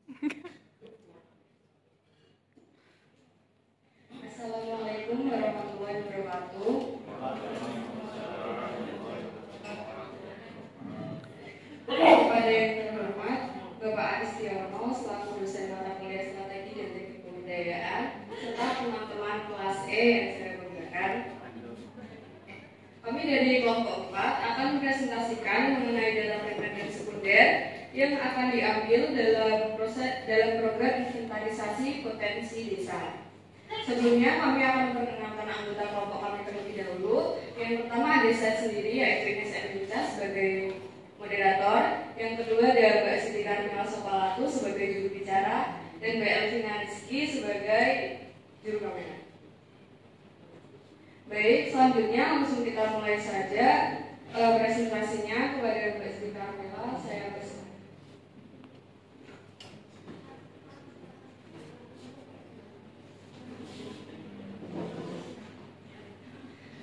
Assalamualaikum warahmatullahi wabarakatuh. Kepada yang terhormat Bapak Aristiono selaku dosen mata kuliah strategi dan teknik kebudayaan serta teman-teman kelas E yang saya banggakan. Kami dari kelompok 4 akan mempresentasikan mengenai data primer dan sekunder yang akan diambil dalam program inventarisasi potensi desa. Sebelumnya kami akan memperkenalkan anggota kelompok kami terlebih dahulu. Yang pertama ada saya sendiri yaitu Ines Erwinca sebagai moderator. Yang kedua ada Mbak Siti Karmila Sopalatu sebagai juru bicara dan Mbak Elvina Rizky sebagai juru kamera. Baik, selanjutnya langsung kita mulai saja presentasinya kepada Mbak Siti Karmila. Saya bersilakan.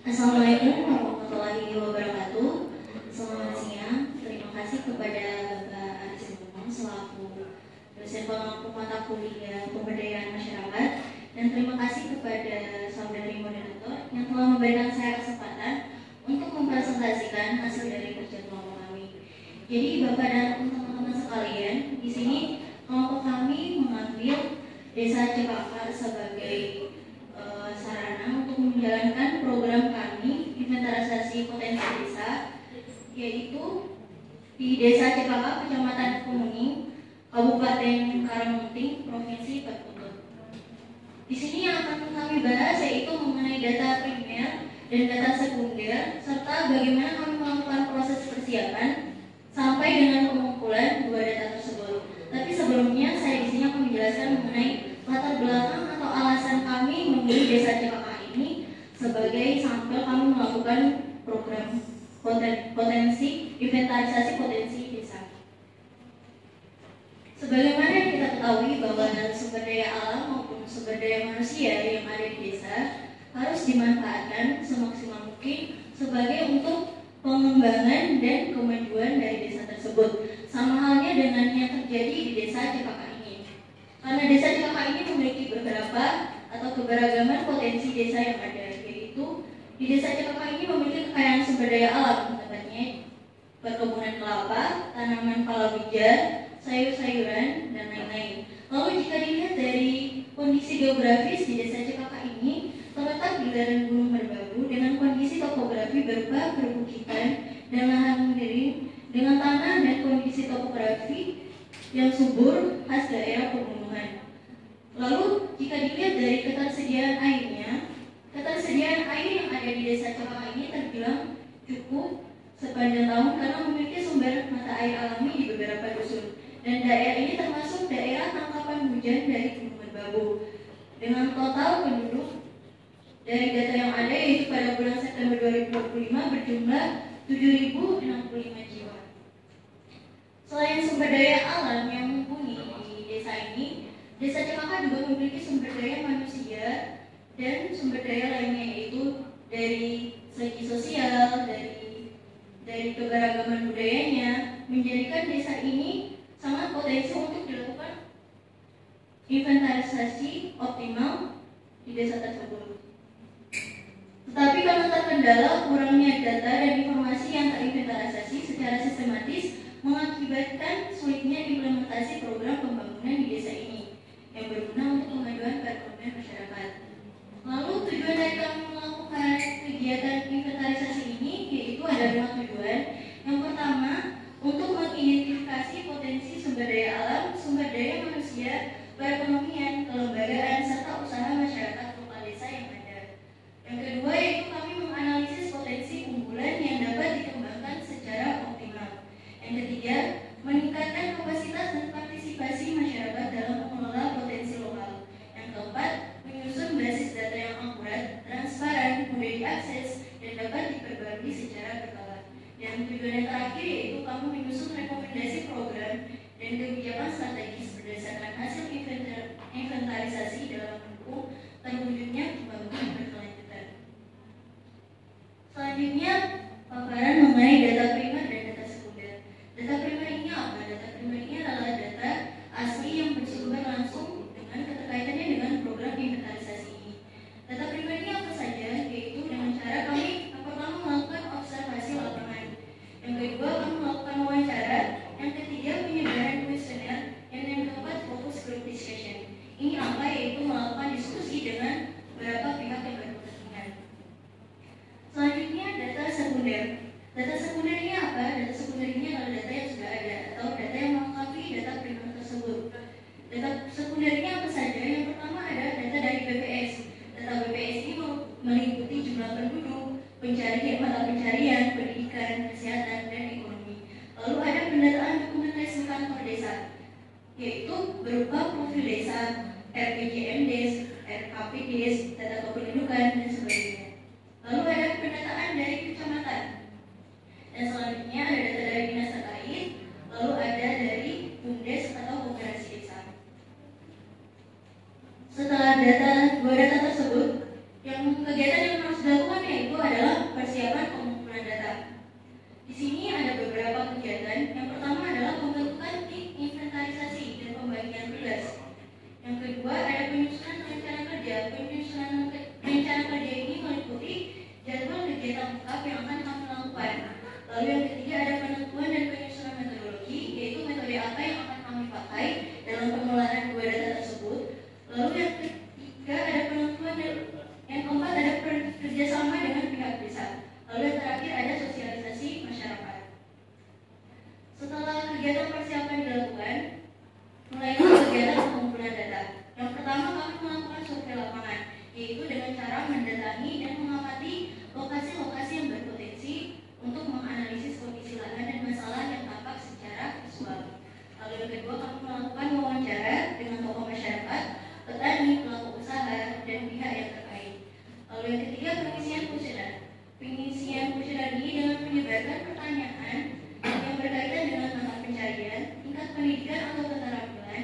Assalamualaikum warahmatullahi wabarakatuh. Selamat siang. Terima kasih kepada Bapak Aristiono selaku dosen pemangku mata kuliah pemberdayaan masyarakat, dan terima kasih kepada saudari moderator yang telah memberikan saya kesempatan untuk mempresentasikan hasil dari kerja kelompok kami. Jadi Bapak dan teman-teman sekalian, di sini kelompok kami mengambil Desa Cekakak sebagai sarana untuk menjalankan program kami inventarisasi potensi desa, yaitu di Desa Cekakak, Kecamatan Kemuning, Kabupaten Karangmunting, Provinsi Bengkulu. Di sini yang akan kami bahas yaitu mengenai data primer dan data sekunder serta bagaimana kami melakukan proses persiapan sampai dengan pengumpulan dua data tersebut. Tapi sebelumnya saya di sini akan menjelaskan mengenai latar belakang atau alasan kami memilih Desa Cekakak ini sebagai sampel kami melakukan program potensi inventarisasi potensi desa. Sebagaimana yang kita ketahui bahwa sumber daya alam maupun sumber daya manusia yang ada di desa harus dimanfaatkan semaksimal mungkin sebagai untuk pengembangan dan kemajuan dari desa tersebut. Sama halnya dengan yang terjadi di Desa Cekakak ini. Karena Desa Cekakak ini memiliki beberapa atau keberagaman potensi desa yang ada, yaitu di Desa Cekakak ini memiliki kekayaan sumber daya alam, tepatnya perkebunan kelapa, tanaman palawija, sayur-sayuran, dan lain-lain. Lalu jika dilihat dari kondisi geografis di Desa Cekakak ini terletak di lereng Gunung Merbabu dengan kondisi topografi berupa perbukitan dan lahan miring dengan tanah dan kondisi topografi yang subur khas daerah pegunungan. Lalu jika dilihat dari ketersediaan airnya, ketersediaan air yang ada di Desa Cekakak ini terbilang cukup sepanjang tahun karena memiliki sumber mata air alami di beberapa dusun. Dan daerah ini termasuk daerah tangkapan hujan dari Gunung Merbabu dengan total penduduk dari data yang ada yaitu pada bulan September 2025 berjumlah 7.065 jiwa. Selain sumber daya alam yang mumpuni di desa ini, Desa Cekakak juga memiliki sumber daya manusia dan sumber daya lainnya, yaitu dari segi sosial, dari keberagaman budayanya, menjadikan desa ini sangat potensi untuk dilakukan inventarisasi optimal di desa tersebut. Tetapi karena terkendala kurangnya data dan informasi yang terinventarisasi secara sistematis mengakibatkan sulitnya implementasi program pembangunan di desa ini yang berguna untuk kemajuan perekonomian masyarakat. Lalu tujuan dari kami melakukan kegiatan inventarisasi ini yaitu ada 5 tujuan. Yang pertama, untuk mengidentifikasi potensi sumber daya alam, sumber daya manusia, perekonomian, kelembagaan, serta usaha masyarakat lokal desa yang ada. Yang kedua yaitu kami menganalisis potensi unggulan yang dapat dikembangkan secara optimal. Yang ketiga, meningkatkan kapasitas dan partisipasi masyarakat dalam mengelola potensi lokal. Yang keempat, menyusun basis data yang akurat, transparan, mudah diakses, dan dapat diperbarui secara berkala. Dan tujuan yang terakhir yaitu kami menyusun rekomendasi program dan kebijakan strategis berdasarkan hasil inventarisasi dalam mendukung terwujudnya pembangunan berkelanjutan. Selanjutnya, paparan mengenai data primer dan data sekunder. Data primer ini apa? Data primer ini adalah data asli yang yaitu berupa profil desa, RPJMDes, RKPDes, data kependudukan, dan sebagainya. Lalu ada pendataan dari kecamatan, dan selanjutnya ada data dari dinas terkait, lalu ada dari BUMDes atau koperasi desa. Setelah dua data tersebut, yang kegiatan yang harus dilakukan yaitu adalah persiapan pengumpulan data. Di sini ada beberapa kegiatan. Yang pertama adalah pembentukan tim inventarisasi dan pembagian tugas. Yang kedua ada penyusunan rencana kerja. Penyusunan rencana kerja ini meliputi jadwal kegiatan lengkap yang akan kami lakukan. Lalu yang ketiga ada penentuan dan penyusunan metodologi, yaitu metode apa yang akan kami pakai dalam pengelolaan dua data tersebut. Lalu yang ketiga ada penentuan dan yang keempat ada kerjasama dengan pihak desa. Lalu yang terakhir ada sosialisasi masyarakat. Setelah kegiatan persiapan dilakukan, mulai kegiatan pengumpulan data. Yang pertama kami melakukan survei lapangan, yaitu dengan cara mendatangi dan mengamati lokasi-lokasi yang berpotensi untuk menganalisis kondisi lahan dan masalah yang tampak secara visual. Lalu yang kedua kami melakukan wawancara dengan tokoh masyarakat, petani, pelaku usaha, dan pihak yang terkait. Lalu yang ketiga pengisian kuesioner. Pengisian kuesioner ini dengan menyebarkan pertanyaan yang berkaitan dengan mata pencarian, tingkat pendidikan atau keterampilan,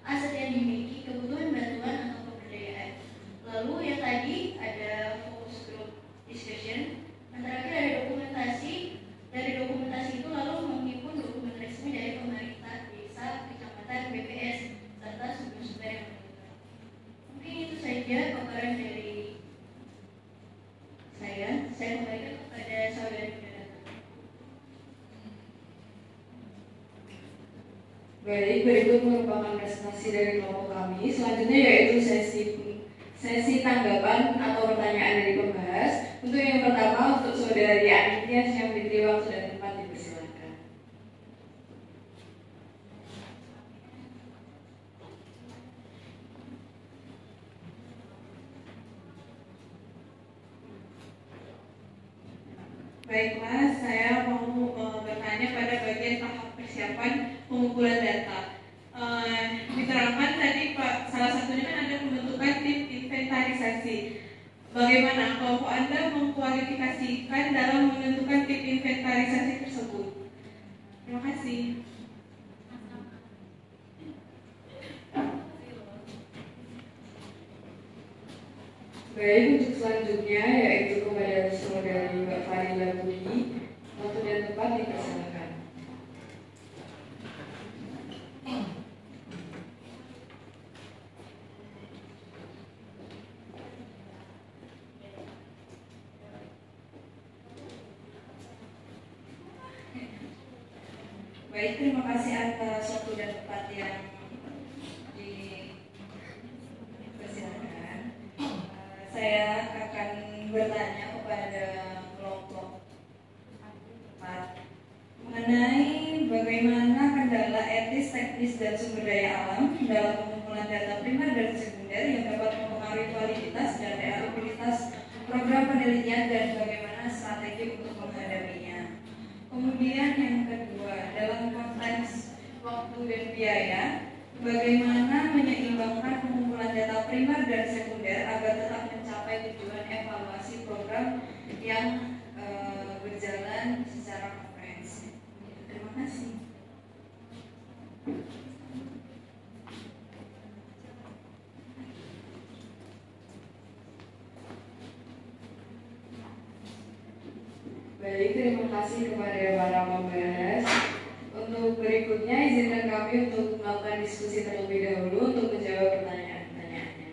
aset yang dimiliki, kebutuhan bantuan atau pemberdayaan. Lalu yang tadi ada focus group discussion. Yang terakhir ada dokumentasi. Dari dokumentasi itu lalu menghimpun dokumen resmi dari pemerintah desa, kecamatan, BPS, serta sumber-sumber yang menentukan. Mungkin itu saja paparan dari saya kembalikan kepada saudara Bunda. Baik, berikut merupakan presentasi dari kelompok kami. Selanjutnya yaitu sesi tanggapan atau pertanyaan dari pembahas. Untuk yang pertama, untuk saudari Anindya yang diberi waktu dan tempat dipersilakan. Baiklah, saya mau bertanya pada bagian tahap persiapan pengumpulan data. Diterangkan tadi Pak, salah satunya kan ada pembentukan tim inventarisasi. Bagaimana kelompok Anda mengkualifikasikan dalam menentukan tim inventarisasi tersebut? Terima kasih. Baik, untuk selanjutnya yaitu kepada saudari Mbak Farila Budi, waktu dan tempat dipersilakan. Baik, terima kasih atas waktu dan tempat yang dipersilakan. Saya akan bertanya kepada kelompok 4 mengenai bagaimana kendala etis, teknis, dan sumber daya alam dalam pengumpulan data primer dan sekunder yang dapat mempengaruhi kualitas dan reliabilitas program penelitian dan bagaimana strategi untuk menghadapinya. Kemudian yang kedua, dalam konteks waktu dan biaya, bagaimana menyeimbangkan pengumpulan data primer dan sekunder agar tetap mencapai tujuan evaluasi program yang berjalan secara komprehensif. Terima kasih. Baik, terima kasih kepada para pembahas. Untuk berikutnya, izinkan kami untuk melakukan diskusi terlebih dahulu untuk menjawab pertanyaan-pertanyaannya.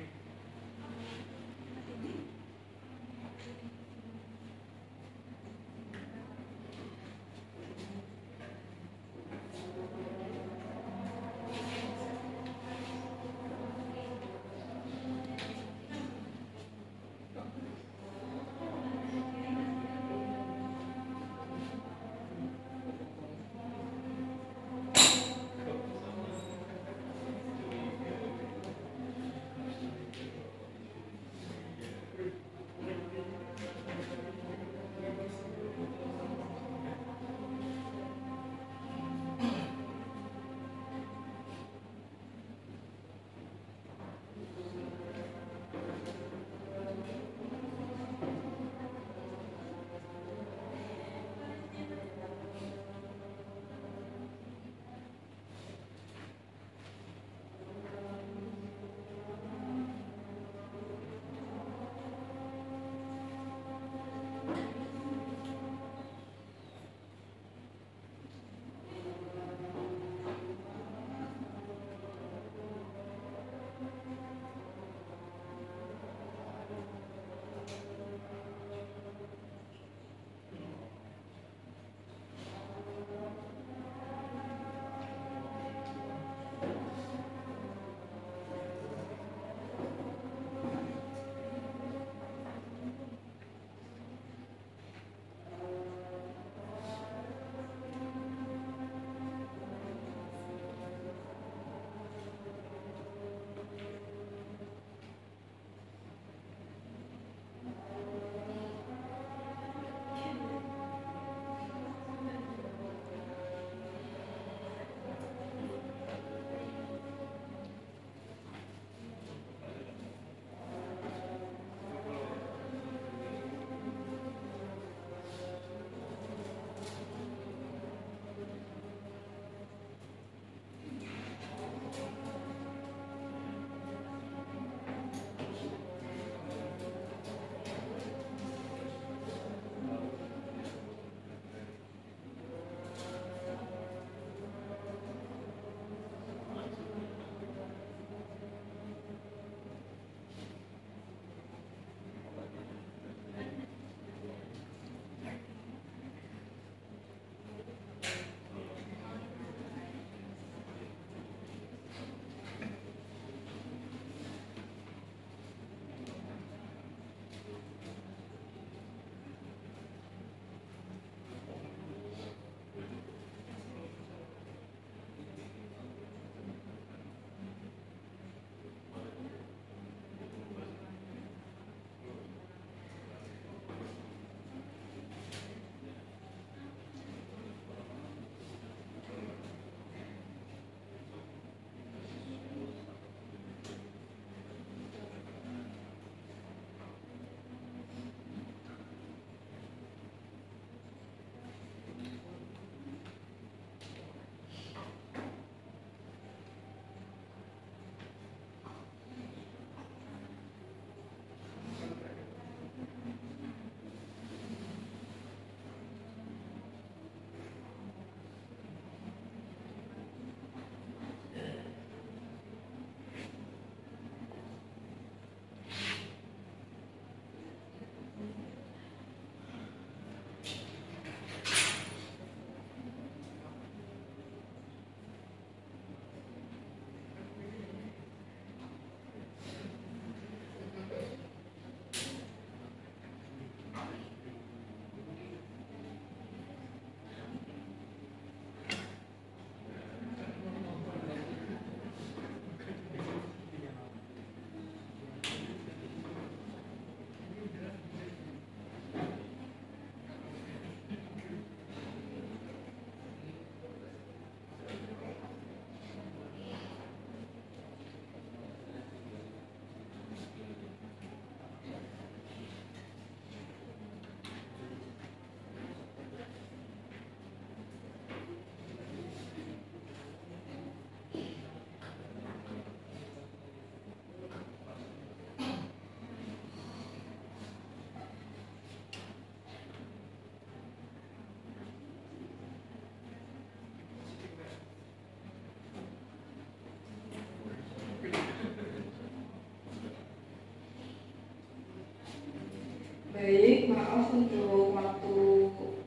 maaf untuk waktu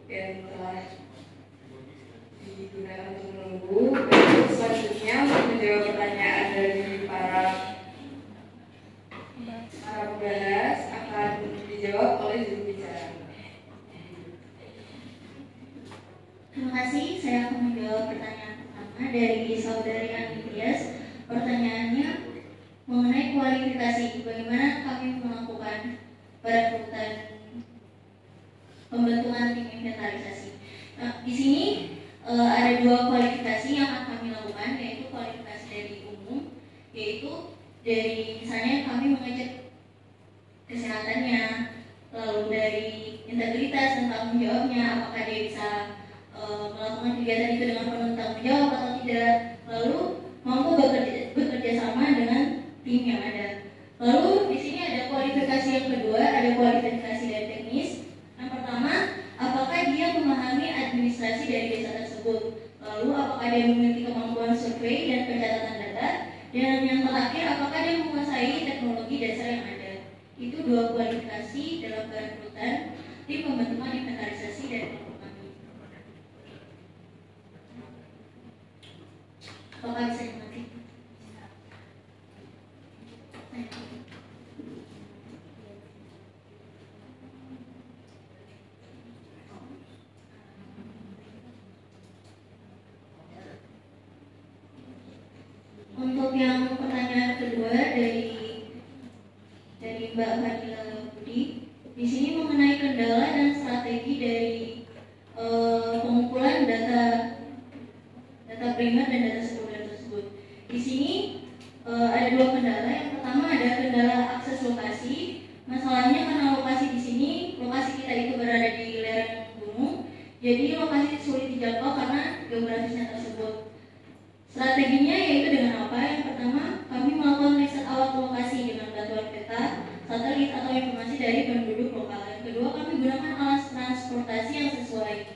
yang telah digunakan untuk menunggu. Baik, selanjutnya untuk menjawab pertanyaan dari para pembahas akan dijawab oleh juru bicara. Terima kasih, saya akan menjawab pertanyaan pertama dari saudari Anitias. Pertanyaannya mengenai kualifikasi, bagaimana kami melakukan perekrutan pembentukan tim inventarisasi. Nah, di sini ada dua kualifikasi yang akan kami lakukan, yaitu kualifikasi dari umum, yaitu dari misalnya kami mengecek kesehatannya, lalu dari integritas dan tanggung jawabnya, apakah dia bisa melakukan kegiatan itu dengan penuh tanggung jawab atau tidak, lalu mampu bekerja sama dengan tim yang ada. Lalu di sini ada kualifikasi yang kedua, ada kualifikasi dari teknis. Yang pertama, apakah dia memahami administrasi dari desa tersebut, lalu apakah dia memiliki kemampuan survei dan pencatatan data, dan yang terakhir, apakah dia menguasai teknologi dasar yang ada. Itu dua kualifikasi dalam perekrutan tim pembentukan inventarisasi dan kelompok kami. Apakah bisa dimengerti? Untuk yang pertanyaan kedua dari Mbak Fadila Budi, di sini mengenai kendala dan strategi dari pengumpulan data primer dan data sekunder tersebut. Di sini ada dua kendala. Yang pertama ada kendala akses lokasi. Masalahnya karena lokasi di sini, lokasi kita itu berada di lereng gunung, jadi lokasi sulit dijangkau karena geografisnya tersebut. Strateginya yaitu dengan apa? Yang pertama, kami melakukan riset awal lokasi dengan bantuan peta, satelit atau informasi dari penduduk lokal. Yang kedua, kami gunakan alat transportasi yang sesuai.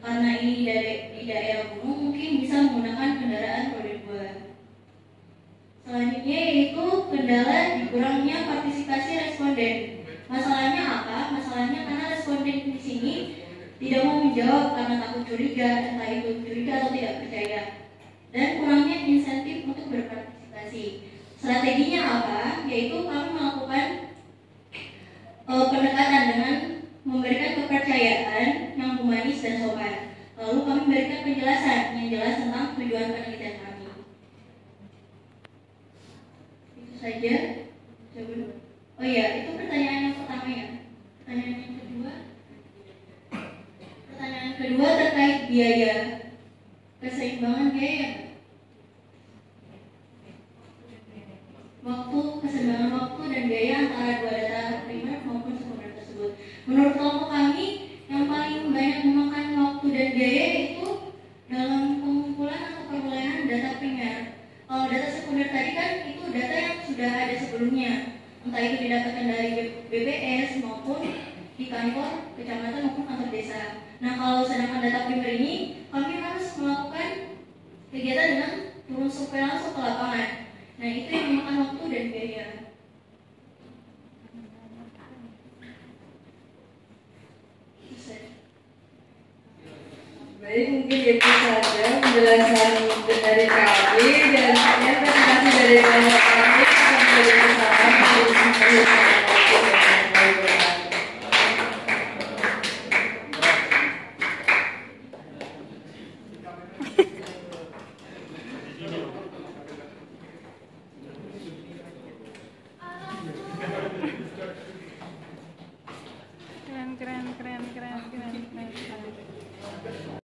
Karena ini di daerah gunung, mungkin bisa menggunakan kendaraan roda 2. Selanjutnya yaitu kendala dikurangnya partisipasi responden. Masalahnya apa? Masalahnya karena responden di sini tidak mau menjawab karena takut curiga, entah itu curiga atau tidak percaya, dan kurangnya insentif untuk berpartisipasi. Strateginya apa? Yaitu kami melakukan pendekatan dengan memberikan kepercayaan yang humanis dan sopan. Lalu kami memberikan penjelasan yang jelas tentang tujuan penelitian kami. Itu saja. Oh iya, itu pertanyaan yang pertama ya. Pertanyaan yang kedua terkait biaya. Keseimbangan biaya. Keseimbangan waktu dan biaya antara dua data primer maupun sekunder tersebut. Menurut kelompok kami, yang paling banyak memakan waktu dan biaya itu dalam pengumpulan atau perolehan data primer. Kalau data sekunder tadi kan itu data yang sudah ada sebelumnya, entah itu didapatkan dari BPS maupun di kantor kecamatan maupun kantor desa. Nah, kalau sedangkan data primer ini, kami harus melakukan kegiatan dengan turun survei langsung ke lapangan. Nah, itu yang memakan waktu dan biaya. Baik, mungkin itu saja penjelasan dari kami dan